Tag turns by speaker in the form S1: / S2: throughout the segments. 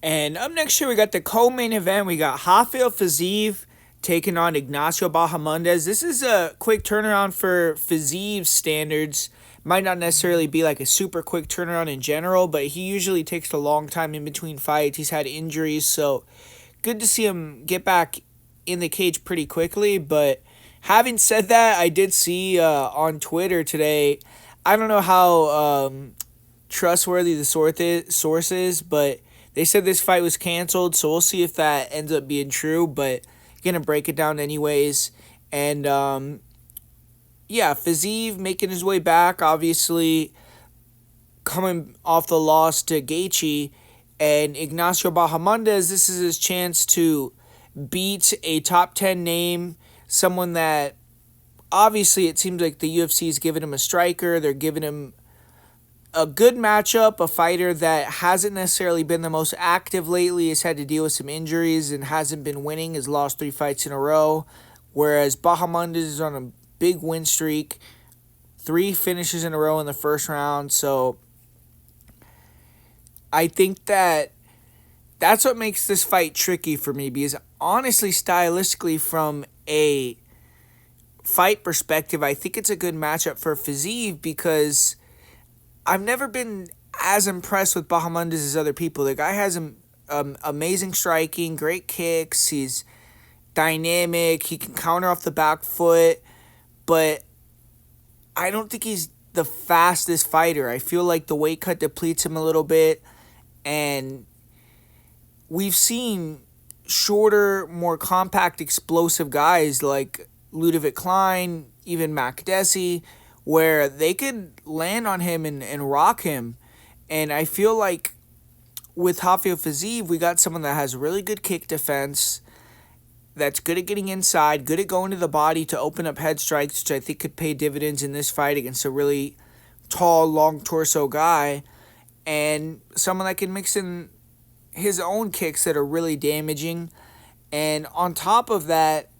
S1: And up next here, we got the co-main event. We got Rafael Fiziev taking on Ignacio Bahamondes. This is a quick turnaround for Fiziev's standards. Might not necessarily be like a super quick turnaround in general, but he usually takes a long time in between fights. He's had injuries, so good to see him get back in the cage pretty quickly. But having said that, I did see on Twitter today, I don't know how trustworthy the source is, but they said this fight was canceled, so we'll see if that ends up being true. But gonna break it down anyways. And yeah, Fiziev making his way back, obviously coming off the loss to Gaethje, and Ignacio Bahamondes. This is his chance to beat a top 10 name, someone that obviously it seems like the UFC is giving him a striker. They're giving him a good matchup, a fighter that hasn't necessarily been the most active lately, has had to deal with some injuries and hasn't been winning, has lost 3 fights in a row, whereas Bahamondes is on a big win streak, 3 finishes in a row in the first round. So I think that's what makes this fight tricky for me, because honestly, stylistically, from a fight perspective, I think it's a good matchup for Fiziev, because I've never been as impressed with Bahamondes as other people. The guy has amazing striking, great kicks. He's dynamic. He can counter off the back foot, but I don't think he's the fastest fighter. I feel like the weight cut depletes him a little bit, and we've seen shorter, more compact, explosive guys like Ludovic Klein, even Makdessi, where they could land on him and rock him. And I feel like with Rafael Fiziev, we got someone that has really good kick defense, that's good at getting inside, good at going to the body to open up head strikes, which I think could pay dividends in this fight against a really tall, long torso guy, and someone that can mix in his own kicks that are really damaging. And on top of that,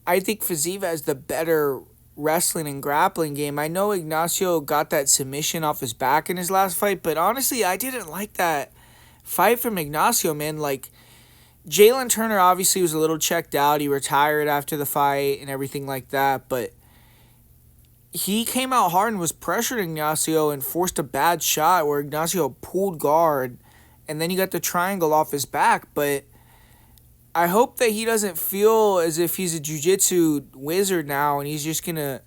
S1: I think Fiziev has the better wrestling and grappling game. I know Ignacio got that submission off his back in his last fight, but honestly, I didn't like that fight from Ignacio, man. Like, Jalen Turner obviously was a little checked out. He retired after the fight and everything like that, but he came out hard and was pressuring Ignacio and forced a bad shot where Ignacio pulled guard, and then he got the triangle off his back. But I hope that he doesn't feel as if he's a jiu-jitsu wizard now and he's just going to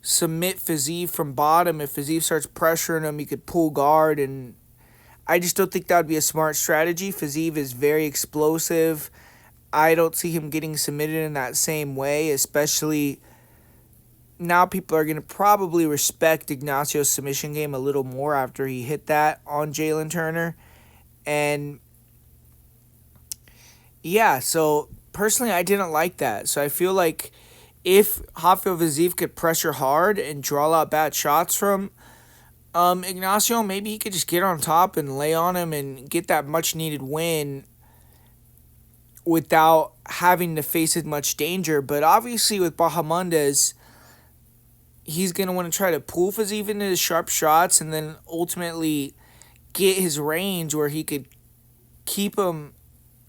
S1: submit Fiziev from bottom. If Fiziev starts pressuring him, he could pull guard, and I just don't think that would be a smart strategy. Fiziev is very explosive. I don't see him getting submitted in that same way, especially now people are going to probably respect Ignacio's submission game a little more after he hit that on Jalen Turner. And yeah, so personally, I didn't like that. So I feel like if Rafael Fiziev could pressure hard and draw out bad shots from Ignacio, maybe he could just get on top and lay on him and get that much needed win without having to face as much danger. But obviously with Bahamondes, he's going to want to try to pull Fiziev into his sharp shots and then ultimately get his range where he could keep him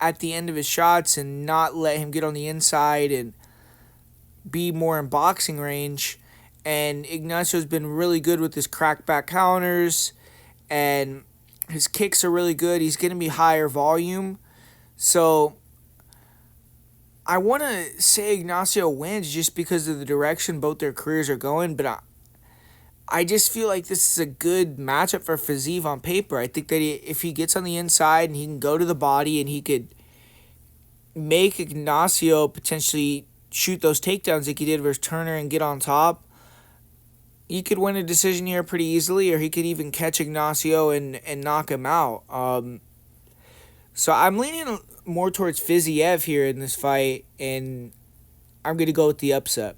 S1: at the end of his shots and not let him get on the inside and be more in boxing range. And Ignacio's been really good with his crackback counters, and his kicks are really good. He's going to be higher volume. So I want to say Ignacio wins just because of the direction both their careers are going, but I just feel like this is a good matchup for Fiziev on paper. I think that if he gets on the inside and he can go to the body and he could make Ignacio potentially shoot those takedowns like he did versus Turner and get on top, he could win a decision here pretty easily, or he could even catch Ignacio and knock him out. So I'm leaning more towards Fiziev here in this fight, and I'm going to go with the upset.